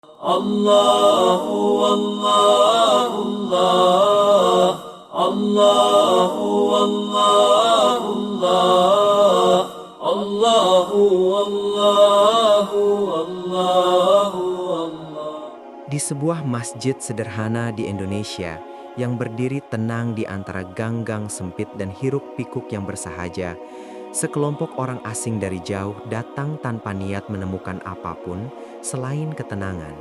Allahu Allah Allah Allahu Allah Allah Allahu Allahu Allahu Allah. Di sebuah masjid sederhana di Indonesia yang berdiri tenang di antara gang-gang sempit dan hiruk-pikuk yang bersahaja, sekelompok orang asing dari jauh datang tanpa niat menemukan apapun selain ketenangan.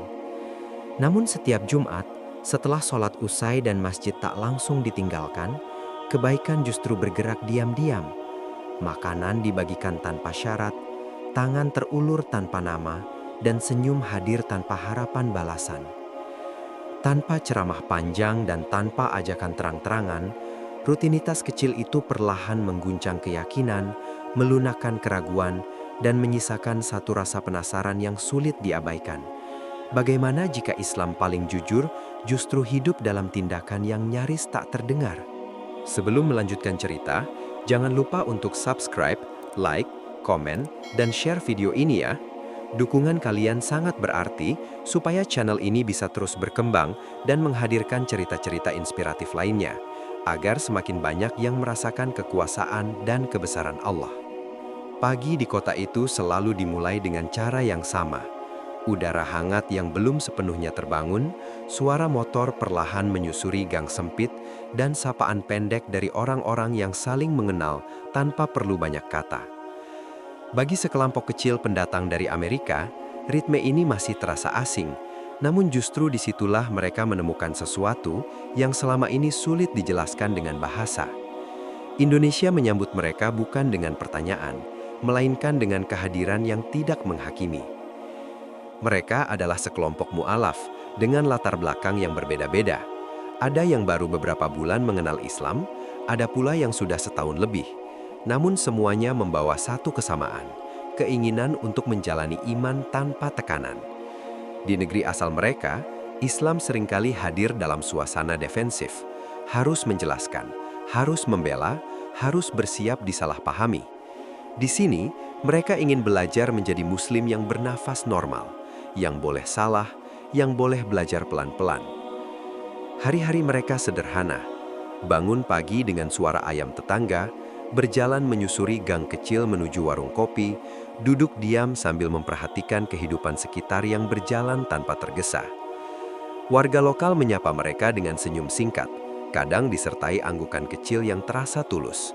Namun setiap Jumat, setelah sholat usai dan masjid tak langsung ditinggalkan, kebaikan justru bergerak diam-diam. Makanan dibagikan tanpa syarat, tangan terulur tanpa nama, dan senyum hadir tanpa harapan balasan. Tanpa ceramah panjang dan tanpa ajakan terang-terangan, rutinitas kecil itu perlahan mengguncang keyakinan, melunakkan keraguan, dan menyisakan satu rasa penasaran yang sulit diabaikan. Bagaimana jika Islam paling jujur justru hidup dalam tindakan yang nyaris tak terdengar? Sebelum melanjutkan cerita, jangan lupa untuk subscribe, like, komen, dan share video ini ya. Dukungan kalian sangat berarti supaya channel ini bisa terus berkembang dan menghadirkan cerita-cerita inspiratif lainnya, agar semakin banyak yang merasakan kekuasaan dan kebesaran Allah. Pagi di kota itu selalu dimulai dengan cara yang sama. Udara hangat yang belum sepenuhnya terbangun, suara motor perlahan menyusuri gang sempit, dan sapaan pendek dari orang-orang yang saling mengenal tanpa perlu banyak kata. Bagi sekelompok kecil pendatang dari Amerika, ritme ini masih terasa asing, namun justru disitulah mereka menemukan sesuatu yang selama ini sulit dijelaskan dengan bahasa. Indonesia menyambut mereka bukan dengan pertanyaan, melainkan dengan kehadiran yang tidak menghakimi. Mereka adalah sekelompok mu'alaf dengan latar belakang yang berbeda-beda. Ada yang baru beberapa bulan mengenal Islam, ada pula yang sudah setahun lebih. Namun semuanya membawa satu kesamaan, keinginan untuk menjalani iman tanpa tekanan. Di negeri asal mereka, Islam seringkali hadir dalam suasana defensif, harus menjelaskan, harus membela, harus bersiap disalahpahami. Di sini, mereka ingin belajar menjadi muslim yang bernafas normal, yang boleh salah, yang boleh belajar pelan-pelan. Hari-hari mereka sederhana, bangun pagi dengan suara ayam tetangga, berjalan menyusuri gang kecil menuju warung kopi, duduk diam sambil memperhatikan kehidupan sekitar yang berjalan tanpa tergesa. Warga lokal menyapa mereka dengan senyum singkat, kadang disertai anggukan kecil yang terasa tulus.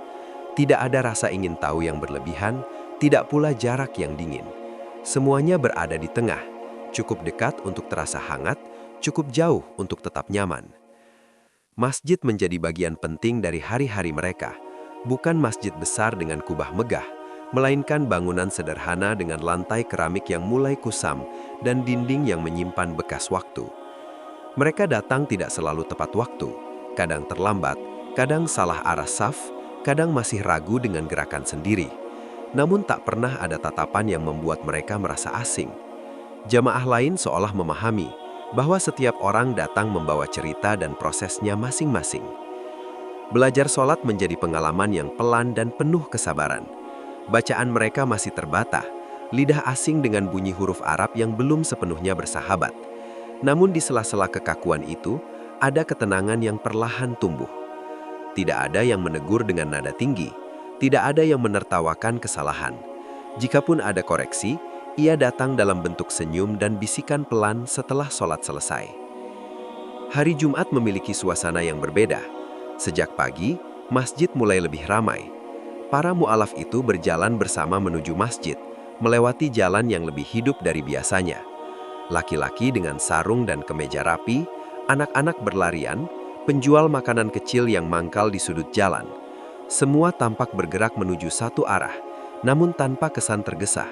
Tidak ada rasa ingin tahu yang berlebihan, tidak pula jarak yang dingin. Semuanya berada di tengah, cukup dekat untuk terasa hangat, cukup jauh untuk tetap nyaman. Masjid menjadi bagian penting dari hari-hari mereka. Bukan masjid besar dengan kubah megah, melainkan bangunan sederhana dengan lantai keramik yang mulai kusam dan dinding yang menyimpan bekas waktu. Mereka datang tidak selalu tepat waktu, kadang terlambat, kadang salah arah saf, kadang masih ragu dengan gerakan sendiri. Namun tak pernah ada tatapan yang membuat mereka merasa asing. Jamaah lain seolah memahami bahwa setiap orang datang membawa cerita dan prosesnya masing-masing. Belajar sholat menjadi pengalaman yang pelan dan penuh kesabaran. Bacaan mereka masih terbata, lidah asing dengan bunyi huruf Arab yang belum sepenuhnya bersahabat. Namun di sela-sela kekakuan itu, ada ketenangan yang perlahan tumbuh. Tidak ada yang menegur dengan nada tinggi, tidak ada yang menertawakan kesalahan. Jikapun ada koreksi, ia datang dalam bentuk senyum dan bisikan pelan setelah sholat selesai. Hari Jumat memiliki suasana yang berbeda. Sejak pagi, masjid mulai lebih ramai. Para mu'alaf itu berjalan bersama menuju masjid, melewati jalan yang lebih hidup dari biasanya. Laki-laki dengan sarung dan kemeja rapi, anak-anak berlarian, penjual makanan kecil yang mangkal di sudut jalan. Semua tampak bergerak menuju satu arah, namun tanpa kesan tergesa.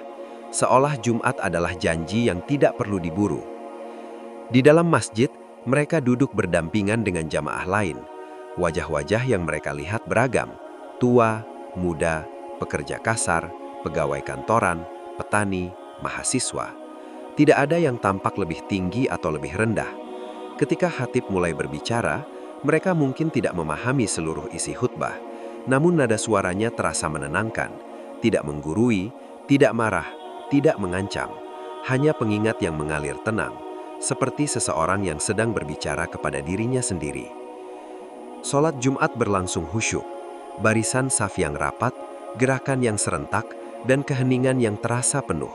Seolah Jumat adalah janji yang tidak perlu diburu. Di dalam masjid, mereka duduk berdampingan dengan jamaah lain. Wajah-wajah yang mereka lihat beragam, tua, muda, pekerja kasar, pegawai kantoran, petani, mahasiswa. Tidak ada yang tampak lebih tinggi atau lebih rendah. Ketika khatib mulai berbicara, mereka mungkin tidak memahami seluruh isi khutbah, namun nada suaranya terasa menenangkan, tidak menggurui, tidak marah, tidak mengancam, hanya pengingat yang mengalir tenang, seperti seseorang yang sedang berbicara kepada dirinya sendiri. Sholat Jumat berlangsung khusyuk, barisan saf yang rapat, gerakan yang serentak, dan keheningan yang terasa penuh.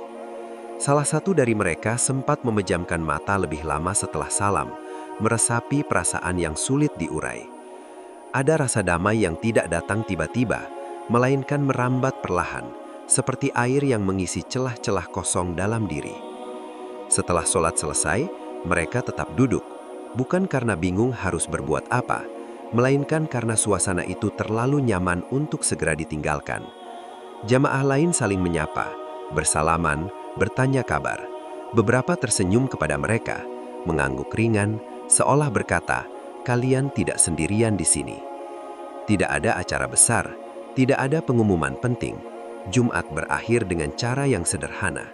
Salah satu dari mereka sempat memejamkan mata lebih lama setelah salam, meresapi perasaan yang sulit diurai. Ada rasa damai yang tidak datang tiba-tiba, melainkan merambat perlahan, seperti air yang mengisi celah-celah kosong dalam diri. Setelah sholat selesai, mereka tetap duduk, bukan karena bingung harus berbuat apa, melainkan karena suasana itu terlalu nyaman untuk segera ditinggalkan. Jamaah lain saling menyapa, bersalaman, bertanya kabar. Beberapa tersenyum kepada mereka, mengangguk ringan, seolah berkata, "Kalian tidak sendirian di sini." Tidak ada acara besar, tidak ada pengumuman penting. Jumat berakhir dengan cara yang sederhana.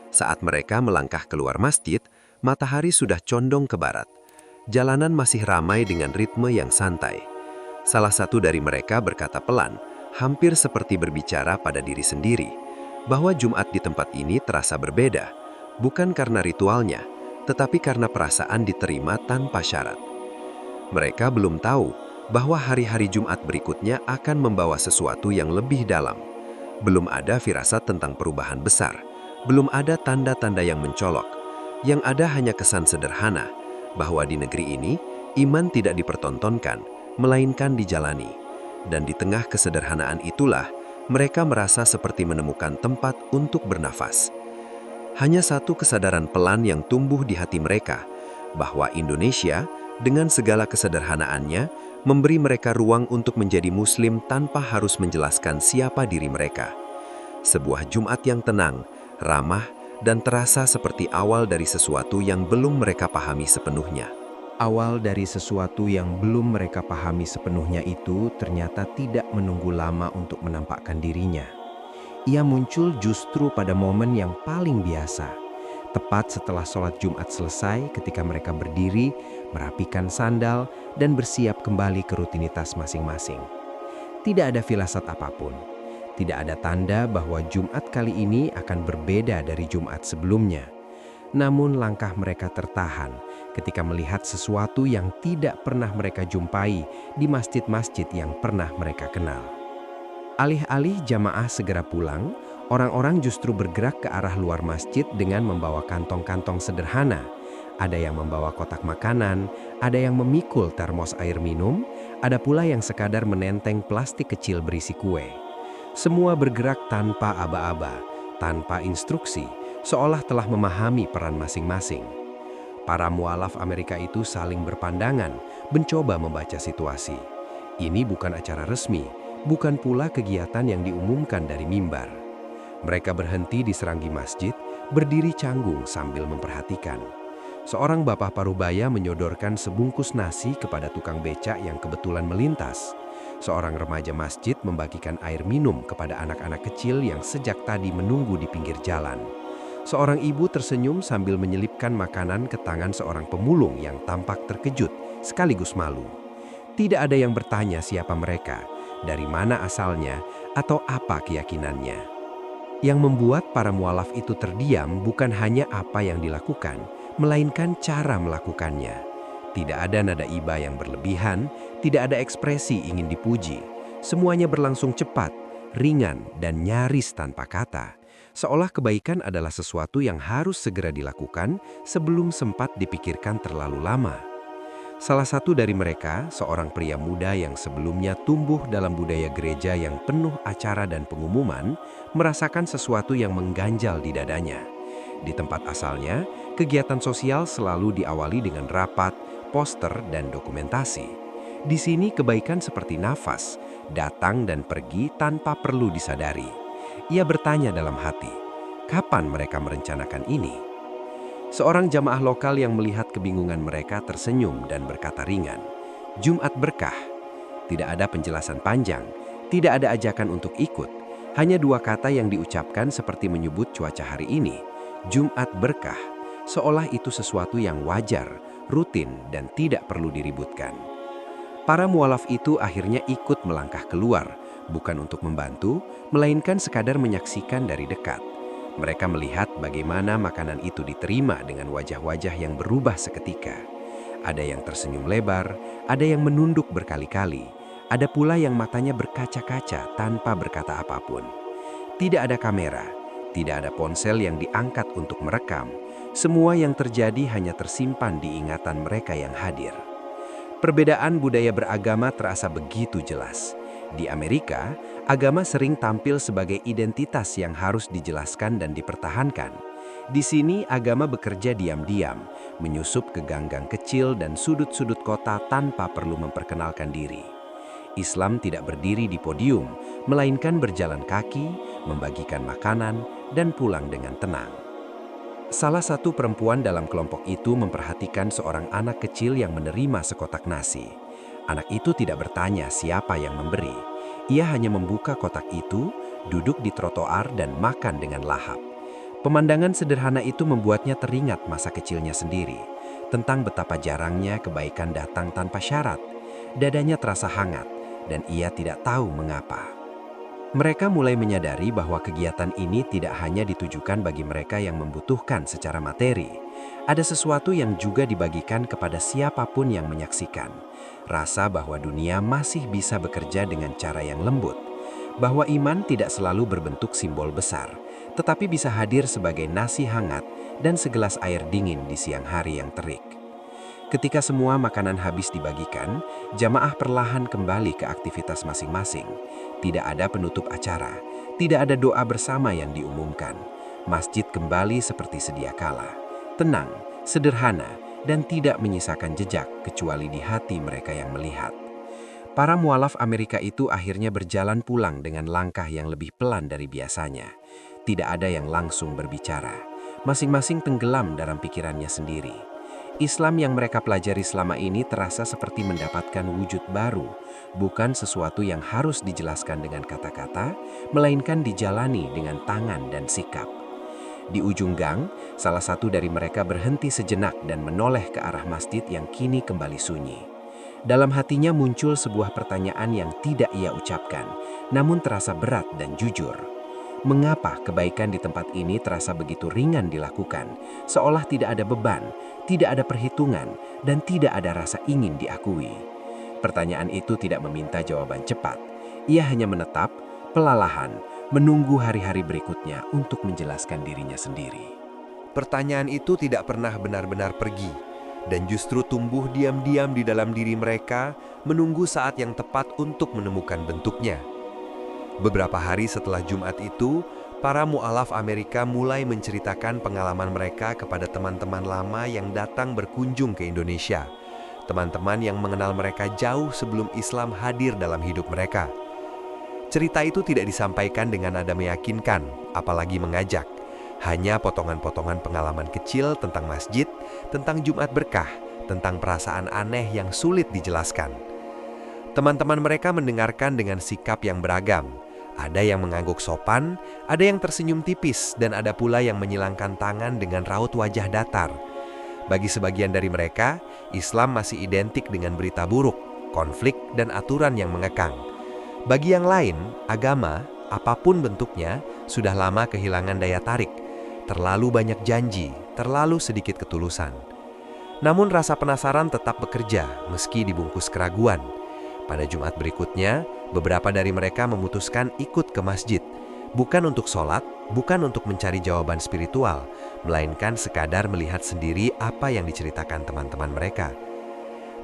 Saat mereka melangkah keluar masjid, matahari sudah condong ke barat. Jalanan masih ramai dengan ritme yang santai. Salah satu dari mereka berkata pelan, hampir seperti berbicara pada diri sendiri, bahwa Jumat di tempat ini terasa berbeda, bukan karena ritualnya, tetapi karena perasaan diterima tanpa syarat. Mereka belum tahu bahwa hari-hari Jumat berikutnya akan membawa sesuatu yang lebih dalam. Belum ada firasat tentang perubahan besar, belum ada tanda-tanda yang mencolok. Yang ada hanya kesan sederhana, bahwa di negeri ini, iman tidak dipertontonkan, melainkan dijalani. Dan di tengah kesederhanaan itulah, mereka merasa seperti menemukan tempat untuk bernafas. Hanya satu kesadaran pelan yang tumbuh di hati mereka, bahwa Indonesia, dengan segala kesederhanaannya, memberi mereka ruang untuk menjadi Muslim tanpa harus menjelaskan siapa diri mereka. Sebuah Jumat yang tenang, ramah, dan terasa seperti awal dari sesuatu yang belum mereka pahami sepenuhnya. Awal dari sesuatu yang belum mereka pahami sepenuhnya itu ternyata tidak menunggu lama untuk menampakkan dirinya. Ia muncul justru pada momen yang paling biasa. Tepat setelah sholat Jumat selesai ketika mereka berdiri, merapikan sandal, dan bersiap kembali ke rutinitas masing-masing. Tidak ada firasat apapun. Tidak ada tanda bahwa Jumat kali ini akan berbeda dari Jumat sebelumnya. Namun langkah mereka tertahan ketika melihat sesuatu yang tidak pernah mereka jumpai di masjid-masjid yang pernah mereka kenal. Alih-alih jamaah segera pulang, orang-orang justru bergerak ke arah luar masjid dengan membawa kantong-kantong sederhana. Ada yang membawa kotak makanan, ada yang memikul termos air minum, ada pula yang sekadar menenteng plastik kecil berisi kue. Semua bergerak tanpa aba-aba, tanpa instruksi, seolah telah memahami peran masing-masing. Para mualaf Amerika itu saling berpandangan, mencoba membaca situasi. Ini bukan acara resmi, bukan pula kegiatan yang diumumkan dari mimbar. Mereka berhenti di seranggi masjid, berdiri canggung sambil memperhatikan. Seorang bapak parubaya menyodorkan sebungkus nasi kepada tukang becak yang kebetulan melintas. Seorang remaja masjid membagikan air minum kepada anak-anak kecil yang sejak tadi menunggu di pinggir jalan. Seorang ibu tersenyum sambil menyelipkan makanan ke tangan seorang pemulung yang tampak terkejut sekaligus malu. Tidak ada yang bertanya siapa mereka, dari mana asalnya, atau apa keyakinannya. Yang membuat para mualaf itu terdiam bukan hanya apa yang dilakukan, melainkan cara melakukannya. Tidak ada nada iba yang berlebihan, tidak ada ekspresi ingin dipuji. Semuanya berlangsung cepat, ringan, dan nyaris tanpa kata. Seolah kebaikan adalah sesuatu yang harus segera dilakukan sebelum sempat dipikirkan terlalu lama. Salah satu dari mereka, seorang pria muda yang sebelumnya tumbuh dalam budaya gereja yang penuh acara dan pengumuman, merasakan sesuatu yang mengganjal di dadanya. Di tempat asalnya, kegiatan sosial selalu diawali dengan rapat, poster, dan dokumentasi. Di sini kebaikan seperti nafas, datang dan pergi tanpa perlu disadari. Ia bertanya dalam hati, kapan mereka merencanakan ini? Seorang jamaah lokal yang melihat kebingungan mereka tersenyum dan berkata ringan, "Jumat berkah." Tidak ada penjelasan panjang, tidak ada ajakan untuk ikut. Hanya dua kata yang diucapkan seperti menyebut cuaca hari ini, Jumat berkah, seolah itu sesuatu yang wajar, rutin, dan tidak perlu diributkan. Para mualaf itu akhirnya ikut melangkah keluar, bukan untuk membantu, melainkan sekadar menyaksikan dari dekat. Mereka melihat bagaimana makanan itu diterima dengan wajah-wajah yang berubah seketika. Ada yang tersenyum lebar, ada yang menunduk berkali-kali, ada pula yang matanya berkaca-kaca tanpa berkata apapun. Tidak ada kamera, tidak ada ponsel yang diangkat untuk merekam. Semua yang terjadi hanya tersimpan di ingatan mereka yang hadir. Perbedaan budaya beragama terasa begitu jelas. Di Amerika, agama sering tampil sebagai identitas yang harus dijelaskan dan dipertahankan. Di sini, agama bekerja diam-diam, menyusup ke gang-gang kecil dan sudut-sudut kota tanpa perlu memperkenalkan diri. Islam tidak berdiri di podium, melainkan berjalan kaki, membagikan makanan, dan pulang dengan tenang. Salah satu perempuan dalam kelompok itu memperhatikan seorang anak kecil yang menerima sekotak nasi. Anak itu tidak bertanya siapa yang memberi. Ia hanya membuka kotak itu, duduk di trotoar dan makan dengan lahap. Pemandangan sederhana itu membuatnya teringat masa kecilnya sendiri, tentang betapa jarangnya kebaikan datang tanpa syarat. Dadanya terasa hangat, dan ia tidak tahu mengapa. Mereka mulai menyadari bahwa kegiatan ini tidak hanya ditujukan bagi mereka yang membutuhkan secara materi. Ada sesuatu yang juga dibagikan kepada siapapun yang menyaksikan. Rasa bahwa dunia masih bisa bekerja dengan cara yang lembut. Bahwa iman tidak selalu berbentuk simbol besar, tetapi bisa hadir sebagai nasi hangat dan segelas air dingin di siang hari yang terik. Ketika semua makanan habis dibagikan, jamaah perlahan kembali ke aktivitas masing-masing. Tidak ada penutup acara, tidak ada doa bersama yang diumumkan. Masjid kembali seperti sedia kala, tenang, sederhana, dan tidak menyisakan jejak kecuali di hati mereka yang melihat. Para mualaf Amerika itu akhirnya berjalan pulang dengan langkah yang lebih pelan dari biasanya. Tidak ada yang langsung berbicara, masing-masing tenggelam dalam pikirannya sendiri. Islam yang mereka pelajari selama ini terasa seperti mendapatkan wujud baru, bukan sesuatu yang harus dijelaskan dengan kata-kata, melainkan dijalani dengan tangan dan sikap. Di ujung gang, salah satu dari mereka berhenti sejenak dan menoleh ke arah masjid yang kini kembali sunyi. Dalam hatinya muncul sebuah pertanyaan yang tidak ia ucapkan, namun terasa berat dan jujur. Mengapa kebaikan di tempat ini terasa begitu ringan dilakukan, seolah tidak ada beban, tidak ada perhitungan, dan tidak ada rasa ingin diakui? Pertanyaan itu tidak meminta jawaban cepat. Ia hanya menetap, pelalahan, menunggu hari-hari berikutnya untuk menjelaskan dirinya sendiri. Pertanyaan itu tidak pernah benar-benar pergi, dan justru tumbuh diam-diam di dalam diri mereka, menunggu saat yang tepat untuk menemukan bentuknya. Beberapa hari setelah Jumat itu, para mu'alaf Amerika mulai menceritakan pengalaman mereka kepada teman-teman lama yang datang berkunjung ke Indonesia. Teman-teman yang mengenal mereka jauh sebelum Islam hadir dalam hidup mereka. Cerita itu tidak disampaikan dengan nada meyakinkan, apalagi mengajak. Hanya potongan-potongan pengalaman kecil tentang masjid, tentang Jumat berkah, tentang perasaan aneh yang sulit dijelaskan. Teman-teman mereka mendengarkan dengan sikap yang beragam. Ada yang mengangguk sopan, ada yang tersenyum tipis, dan ada pula yang menyilangkan tangan dengan raut wajah datar. Bagi sebagian dari mereka, Islam masih identik dengan berita buruk, konflik, dan aturan yang mengekang. Bagi yang lain, agama, apapun bentuknya, sudah lama kehilangan daya tarik. Terlalu banyak janji, terlalu sedikit ketulusan. Namun rasa penasaran tetap bekerja, meski dibungkus keraguan. Pada Jumat berikutnya, beberapa dari mereka memutuskan ikut ke masjid. Bukan untuk sholat, bukan untuk mencari jawaban spiritual, melainkan sekadar melihat sendiri apa yang diceritakan teman-teman mereka.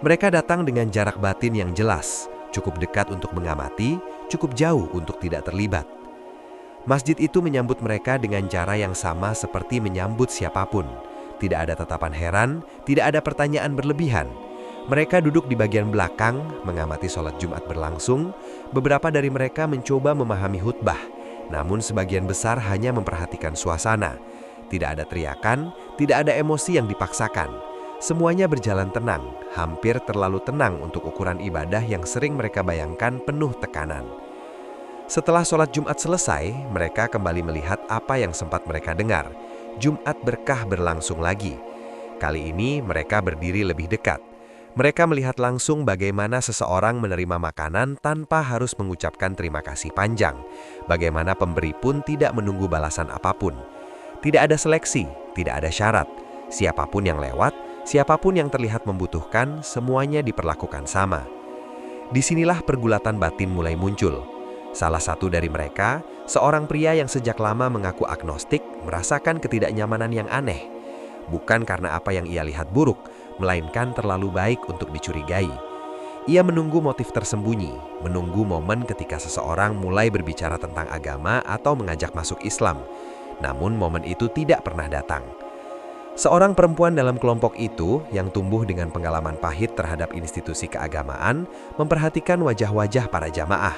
Mereka datang dengan jarak batin yang jelas, cukup dekat untuk mengamati, cukup jauh untuk tidak terlibat. Masjid itu menyambut mereka dengan cara yang sama seperti menyambut siapapun. Tidak ada tatapan heran, tidak ada pertanyaan berlebihan. Mereka duduk di bagian belakang, mengamati sholat Jumat berlangsung. Beberapa dari mereka mencoba memahami khutbah, namun sebagian besar hanya memperhatikan suasana. Tidak ada teriakan, tidak ada emosi yang dipaksakan. Semuanya berjalan tenang, hampir terlalu tenang untuk ukuran ibadah yang sering mereka bayangkan penuh tekanan. Setelah sholat Jumat selesai, mereka kembali melihat apa yang sempat mereka dengar. Jumat berkah berlangsung lagi. Kali ini mereka berdiri lebih dekat. Mereka melihat langsung bagaimana seseorang menerima makanan tanpa harus mengucapkan terima kasih panjang. Bagaimana pemberi pun tidak menunggu balasan apapun. Tidak ada seleksi, tidak ada syarat. Siapapun yang lewat, siapapun yang terlihat membutuhkan, semuanya diperlakukan sama. Disinilah pergulatan batin mulai muncul. Salah satu dari mereka, seorang pria yang sejak lama mengaku agnostik, merasakan ketidaknyamanan yang aneh. Bukan karena apa yang ia lihat buruk, melainkan terlalu baik untuk dicurigai. Ia menunggu motif tersembunyi, menunggu momen ketika seseorang mulai berbicara tentang agama atau mengajak masuk Islam. Namun momen itu tidak pernah datang. Seorang perempuan dalam kelompok itu yang tumbuh dengan pengalaman pahit terhadap institusi keagamaan memperhatikan wajah-wajah para jamaah.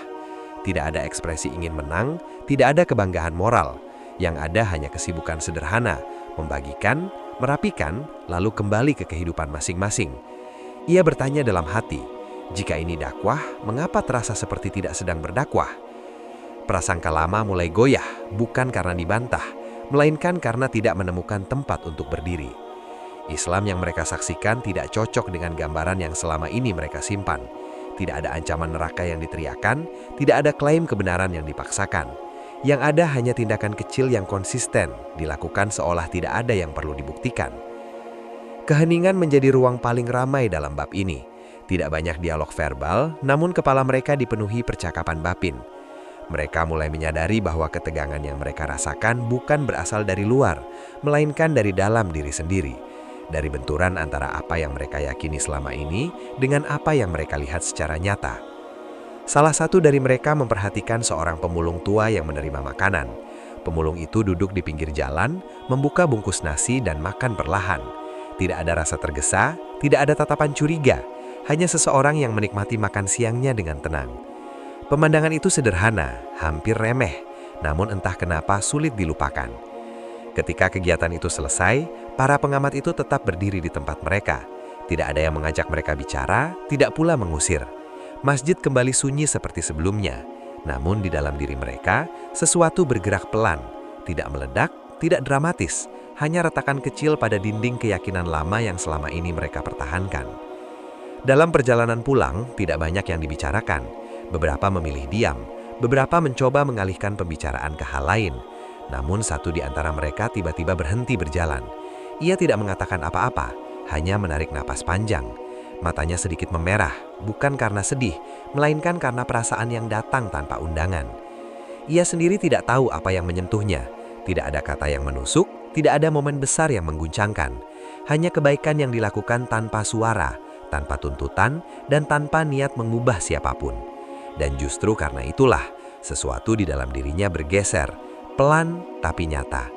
Tidak ada ekspresi ingin menang, tidak ada kebanggaan moral. Yang ada hanya kesibukan sederhana, membagikan, merapikan, lalu kembali ke kehidupan masing-masing. Ia bertanya dalam hati, jika ini dakwah, mengapa terasa seperti tidak sedang berdakwah? Prasangka lama mulai goyah, bukan karena dibantah, melainkan karena tidak menemukan tempat untuk berdiri. Islam yang mereka saksikan tidak cocok dengan gambaran yang selama ini mereka simpan. Tidak ada ancaman neraka yang diteriakan, tidak ada klaim kebenaran yang dipaksakan. Yang ada hanya tindakan kecil yang konsisten, dilakukan seolah tidak ada yang perlu dibuktikan. Keheningan menjadi ruang paling ramai dalam bab ini. Tidak banyak dialog verbal, namun kepala mereka dipenuhi percakapan batin. Mereka mulai menyadari bahwa ketegangan yang mereka rasakan bukan berasal dari luar, melainkan dari dalam diri sendiri. Dari benturan antara apa yang mereka yakini selama ini dengan apa yang mereka lihat secara nyata. Salah satu dari mereka memperhatikan seorang pemulung tua yang menerima makanan. Pemulung itu duduk di pinggir jalan, membuka bungkus nasi dan makan perlahan. Tidak ada rasa tergesa, tidak ada tatapan curiga, hanya seseorang yang menikmati makan siangnya dengan tenang. Pemandangan itu sederhana, hampir remeh, namun entah kenapa sulit dilupakan. Ketika kegiatan itu selesai, para pengamat itu tetap berdiri di tempat mereka. Tidak ada yang mengajak mereka bicara, tidak pula mengusir. Masjid kembali sunyi seperti sebelumnya. Namun di dalam diri mereka, sesuatu bergerak pelan. Tidak meledak, tidak dramatis. Hanya retakan kecil pada dinding keyakinan lama yang selama ini mereka pertahankan. Dalam perjalanan pulang, tidak banyak yang dibicarakan. Beberapa memilih diam, beberapa mencoba mengalihkan pembicaraan ke hal lain. Namun satu di antara mereka tiba-tiba berhenti berjalan. Ia tidak mengatakan apa-apa, hanya menarik napas panjang. Matanya sedikit memerah, bukan karena sedih, melainkan karena perasaan yang datang tanpa undangan. Ia sendiri tidak tahu apa yang menyentuhnya. Tidak ada kata yang menusuk, tidak ada momen besar yang mengguncangkan. Hanya kebaikan yang dilakukan tanpa suara, tanpa tuntutan, dan tanpa niat mengubah siapapun. Dan justru karena itulah, sesuatu di dalam dirinya bergeser, pelan tapi nyata.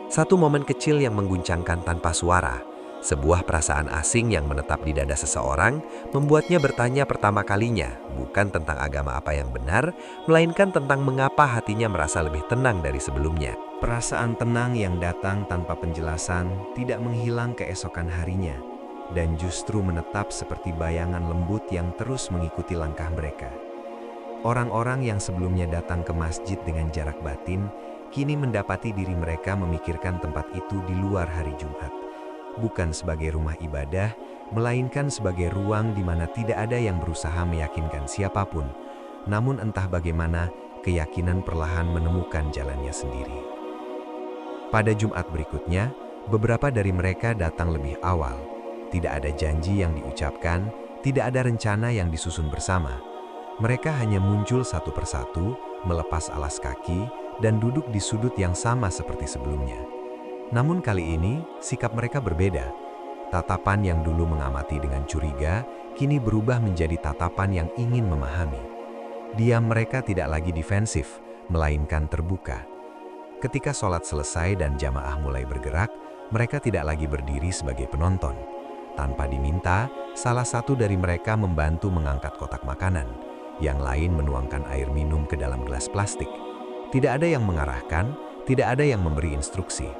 Satu momen kecil yang mengguncangkan tanpa suara, sebuah perasaan asing yang menetap di dada seseorang, membuatnya bertanya pertama kalinya, bukan tentang agama apa yang benar, melainkan tentang mengapa hatinya merasa lebih tenang dari sebelumnya. Perasaan tenang yang datang tanpa penjelasan tidak menghilang keesokan harinya, dan justru menetap seperti bayangan lembut yang terus mengikuti langkah mereka. Orang-orang yang sebelumnya datang ke masjid dengan jarak batin, kini mendapati diri mereka memikirkan tempat itu di luar hari Jumat. Bukan sebagai rumah ibadah, melainkan sebagai ruang di mana tidak ada yang berusaha meyakinkan siapapun. Namun entah bagaimana, keyakinan perlahan menemukan jalannya sendiri. Pada Jumat berikutnya, beberapa dari mereka datang lebih awal. Tidak ada janji yang diucapkan, tidak ada rencana yang disusun bersama. Mereka hanya muncul satu persatu, melepas alas kaki, dan duduk di sudut yang sama seperti sebelumnya. Namun kali ini, sikap mereka berbeda. Tatapan yang dulu mengamati dengan curiga, kini berubah menjadi tatapan yang ingin memahami. Diam mereka tidak lagi defensif, melainkan terbuka. Ketika sholat selesai dan jamaah mulai bergerak, mereka tidak lagi berdiri sebagai penonton. Tanpa diminta, salah satu dari mereka membantu mengangkat kotak makanan. Yang lain menuangkan air minum ke dalam gelas plastik. Tidak ada yang mengarahkan, tidak ada yang memberi instruksi.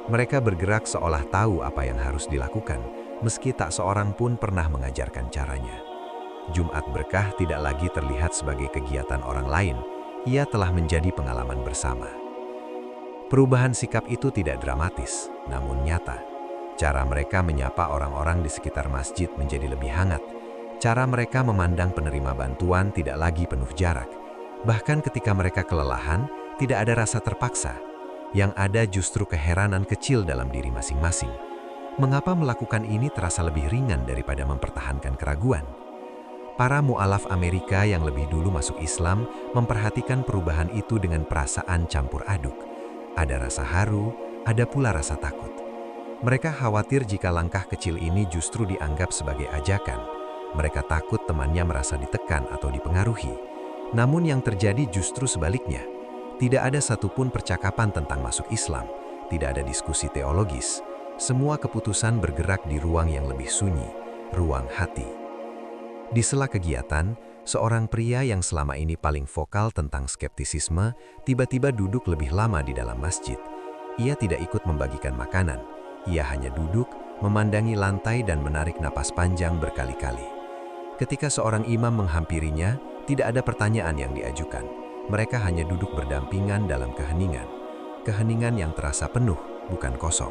Mereka bergerak seolah tahu apa yang harus dilakukan, meski tak seorang pun pernah mengajarkan caranya. Jumat berkah tidak lagi terlihat sebagai kegiatan orang lain, ia telah menjadi pengalaman bersama. Perubahan sikap itu tidak dramatis, namun nyata. Cara mereka menyapa orang-orang di sekitar masjid menjadi lebih hangat. Cara mereka memandang penerima bantuan tidak lagi penuh jarak. Bahkan ketika mereka kelelahan, tidak ada rasa terpaksa. Yang ada justru keheranan kecil dalam diri masing-masing. Mengapa melakukan ini terasa lebih ringan daripada mempertahankan keraguan? Para mu'alaf Amerika yang lebih dulu masuk Islam memperhatikan perubahan itu dengan perasaan campur aduk. Ada rasa haru, ada pula rasa takut. Mereka khawatir jika langkah kecil ini justru dianggap sebagai ajakan. Mereka takut temannya merasa ditekan atau dipengaruhi. Namun yang terjadi justru sebaliknya. Tidak ada satupun percakapan tentang masuk Islam, tidak ada diskusi teologis. Semua keputusan bergerak di ruang yang lebih sunyi, ruang hati. Di sela kegiatan, seorang pria yang selama ini paling vokal tentang skeptisisme tiba-tiba duduk lebih lama di dalam masjid. Ia tidak ikut membagikan makanan, ia hanya duduk, memandangi lantai dan menarik napas panjang berkali-kali. Ketika seorang imam menghampirinya, tidak ada pertanyaan yang diajukan. Mereka hanya duduk berdampingan dalam keheningan. Keheningan yang terasa penuh, bukan kosong.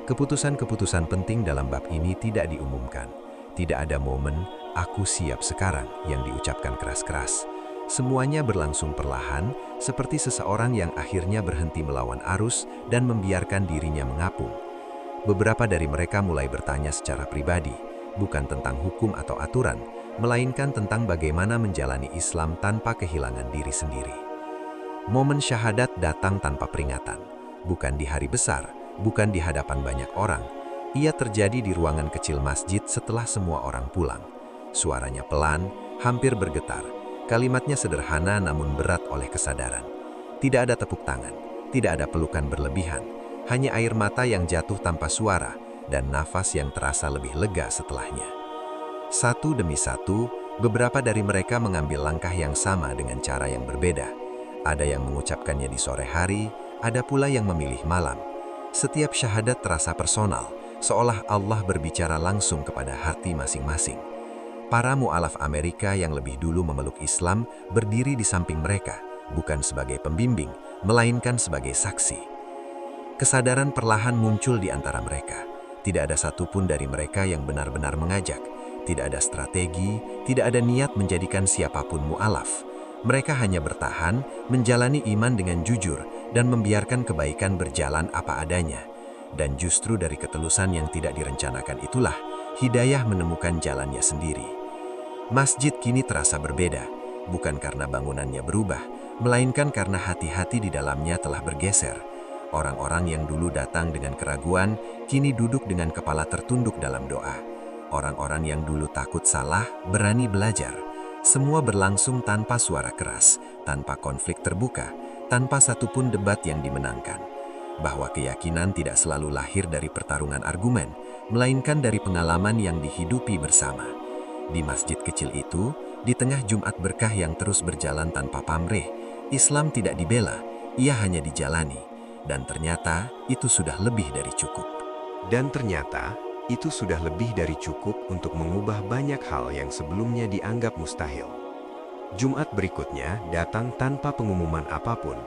Keputusan-keputusan penting dalam bab ini tidak diumumkan. Tidak ada momen, "Aku siap sekarang," yang diucapkan keras-keras. Semuanya berlangsung perlahan, seperti seseorang yang akhirnya berhenti melawan arus dan membiarkan dirinya mengapung. Beberapa dari mereka mulai bertanya secara pribadi, bukan tentang hukum atau aturan, melainkan tentang bagaimana menjalani Islam tanpa kehilangan diri sendiri. Momen syahadat datang tanpa peringatan, bukan di hari besar, bukan di hadapan banyak orang. Ia terjadi di ruangan kecil masjid setelah semua orang pulang. Suaranya pelan, hampir bergetar. Kalimatnya sederhana namun berat oleh kesadaran. Tidak ada tepuk tangan, tidak ada pelukan berlebihan, hanya air mata yang jatuh tanpa suara dan nafas yang terasa lebih lega setelahnya. Satu demi satu, beberapa dari mereka mengambil langkah yang sama dengan cara yang berbeda. Ada yang mengucapkannya di sore hari, ada pula yang memilih malam. Setiap syahadat terasa personal, seolah Allah berbicara langsung kepada hati masing-masing. Para mu'alaf Amerika yang lebih dulu memeluk Islam berdiri di samping mereka, bukan sebagai pembimbing, melainkan sebagai saksi. Kesadaran perlahan muncul di antara mereka. Tidak ada satupun dari mereka yang benar-benar mengajak. Tidak ada strategi, tidak ada niat menjadikan siapapun mu'alaf. Mereka hanya bertahan, menjalani iman dengan jujur, dan membiarkan kebaikan berjalan apa adanya. Dan justru dari ketulusan yang tidak direncanakan itulah, hidayah menemukan jalannya sendiri. Masjid kini terasa berbeda, bukan karena bangunannya berubah, melainkan karena hati-hati di dalamnya telah bergeser. Orang-orang yang dulu datang dengan keraguan, kini duduk dengan kepala tertunduk dalam doa. Orang-orang yang dulu takut salah, berani belajar. Semua berlangsung tanpa suara keras, tanpa konflik terbuka, tanpa satupun debat yang dimenangkan. Bahwa keyakinan tidak selalu lahir dari pertarungan argumen, melainkan dari pengalaman yang dihidupi bersama. Di masjid kecil itu, di tengah Jumat berkah yang terus berjalan tanpa pamrih, Islam tidak dibela, ia hanya dijalani. Dan ternyata itu sudah lebih dari cukup. Dan ternyata itu sudah lebih dari cukup untuk mengubah banyak hal yang sebelumnya dianggap mustahil. Jumat berikutnya datang tanpa pengumuman apapun,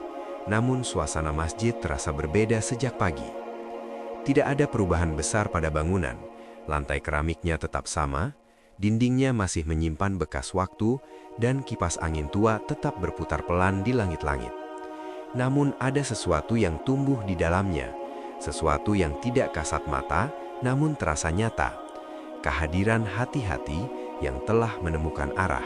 namun suasana masjid terasa berbeda sejak pagi. Tidak ada perubahan besar pada bangunan, lantai keramiknya tetap sama, dindingnya masih menyimpan bekas waktu, dan kipas angin tua tetap berputar pelan di langit-langit. Namun ada sesuatu yang tumbuh di dalamnya, sesuatu yang tidak kasat mata, namun terasa nyata. Kehadiran hati-hati yang telah menemukan arah.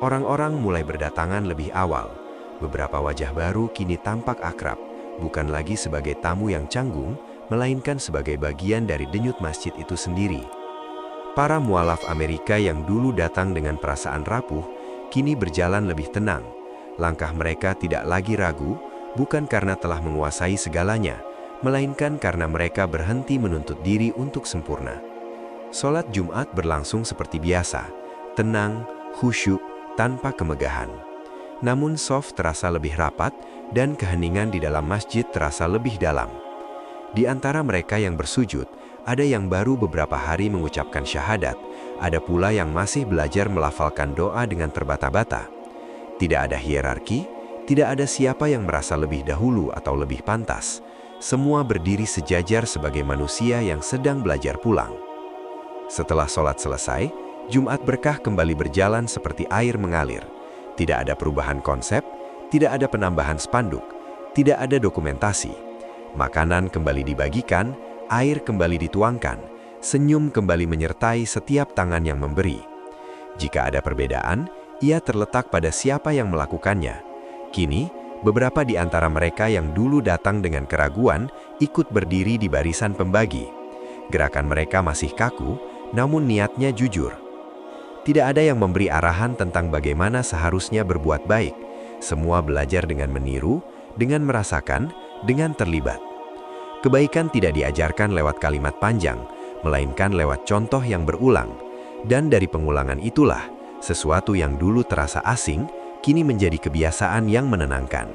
Orang-orang mulai berdatangan lebih awal. Beberapa wajah baru kini tampak akrab, bukan lagi sebagai tamu yang canggung, melainkan sebagai bagian dari denyut masjid itu sendiri. Para mualaf Amerika yang dulu datang dengan perasaan rapuh, kini berjalan lebih tenang. Langkah mereka tidak lagi ragu, bukan karena telah menguasai segalanya, melainkan karena mereka berhenti menuntut diri untuk sempurna. Sholat Jumat berlangsung seperti biasa, tenang, khusyuk, tanpa kemegahan. Namun shaf terasa lebih rapat dan keheningan di dalam masjid terasa lebih dalam. Di antara mereka yang bersujud, ada yang baru beberapa hari mengucapkan syahadat, ada pula yang masih belajar melafalkan doa dengan terbata-bata. Tidak ada hierarki, tidak ada siapa yang merasa lebih dahulu atau lebih pantas. Semua berdiri sejajar sebagai manusia yang sedang belajar pulang. Setelah sholat selesai, Jumat berkah kembali berjalan seperti air mengalir. Tidak ada perubahan konsep, tidak ada penambahan spanduk, Tidak ada dokumentasi. Makanan kembali dibagikan, air kembali dituangkan, senyum kembali menyertai setiap tangan yang memberi. Jika ada perbedaan, ia terletak pada siapa yang melakukannya. Kini, beberapa di antara mereka yang dulu datang dengan keraguan ikut berdiri di barisan pembagi. Gerakan mereka masih kaku, namun niatnya jujur. Tidak ada yang memberi arahan tentang bagaimana seharusnya berbuat baik. Semua belajar dengan meniru, dengan merasakan, dengan terlibat. Kebaikan tidak diajarkan lewat kalimat panjang, melainkan lewat contoh yang berulang. Dan dari pengulangan itulah, sesuatu yang dulu terasa asing, kini menjadi kebiasaan yang menenangkan.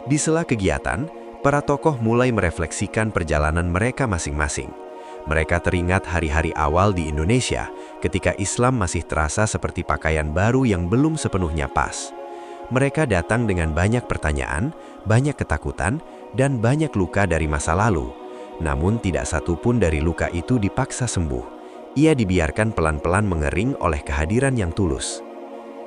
Di sela kegiatan, para tokoh mulai merefleksikan perjalanan mereka masing-masing. Mereka teringat hari-hari awal di Indonesia, ketika Islam masih terasa seperti pakaian baru yang belum sepenuhnya pas. Mereka datang dengan banyak pertanyaan, banyak ketakutan, dan banyak luka dari masa lalu. Namun tidak satu pun dari luka itu dipaksa sembuh. Ia dibiarkan pelan-pelan mengering oleh kehadiran yang tulus.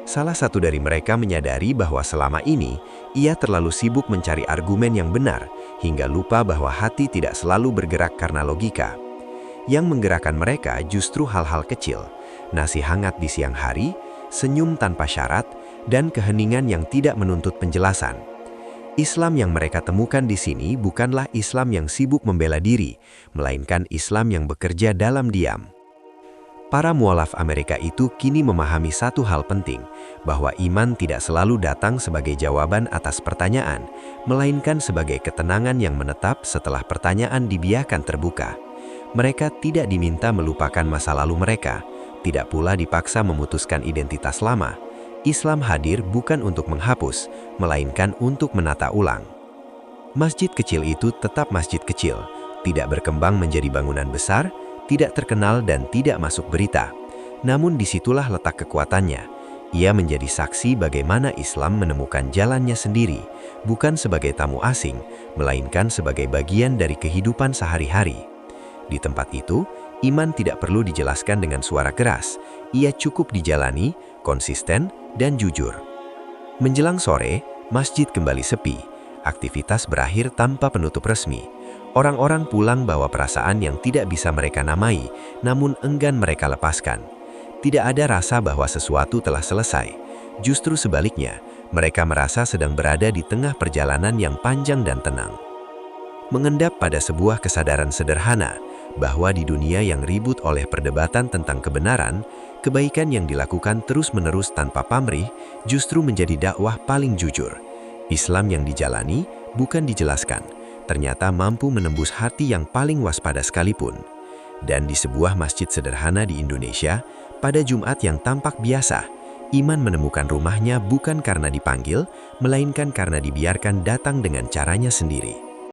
Salah satu dari mereka menyadari bahwa selama ini, ia terlalu sibuk mencari argumen yang benar, hingga lupa bahwa hati tidak selalu bergerak karena logika. Yang menggerakkan mereka justru hal-hal kecil, nasi hangat di siang hari, senyum tanpa syarat, dan keheningan yang tidak menuntut penjelasan. Islam yang mereka temukan di sini bukanlah Islam yang sibuk membela diri, melainkan Islam yang bekerja dalam diam. Para mualaf Amerika itu kini memahami satu hal penting, bahwa iman tidak selalu datang sebagai jawaban atas pertanyaan, melainkan sebagai ketenangan yang menetap setelah pertanyaan dibiarkan terbuka. Mereka tidak diminta melupakan masa lalu mereka, tidak pula dipaksa memutuskan identitas lama. Islam hadir bukan untuk menghapus, melainkan untuk menata ulang. Masjid kecil itu tetap masjid kecil, tidak berkembang menjadi bangunan besar, tidak terkenal dan tidak masuk berita. Namun disitulah letak kekuatannya. Ia menjadi saksi bagaimana Islam menemukan jalannya sendiri, bukan sebagai tamu asing, melainkan sebagai bagian dari kehidupan sehari-hari. Di tempat itu, iman tidak perlu dijelaskan dengan suara keras. Ia cukup dijalani, konsisten, dan jujur. Menjelang sore, masjid kembali sepi. Aktivitas berakhir tanpa penutup resmi. Orang-orang pulang bawa perasaan yang tidak bisa mereka namai, namun enggan mereka lepaskan. Tidak ada rasa bahwa sesuatu telah selesai. Justru sebaliknya, mereka merasa sedang berada di tengah perjalanan yang panjang dan tenang. Mengendap pada sebuah kesadaran sederhana, bahwa di dunia yang ribut oleh perdebatan tentang kebenaran, kebaikan yang dilakukan terus-menerus tanpa pamrih justru menjadi dakwah paling jujur. Islam yang dijalani, bukan dijelaskan, ternyata mampu menembus hati yang paling waspada sekalipun. Dan di sebuah masjid sederhana di Indonesia, pada Jumat yang tampak biasa, iman menemukan rumahnya bukan karena dipanggil, melainkan karena dibiarkan datang dengan caranya sendiri.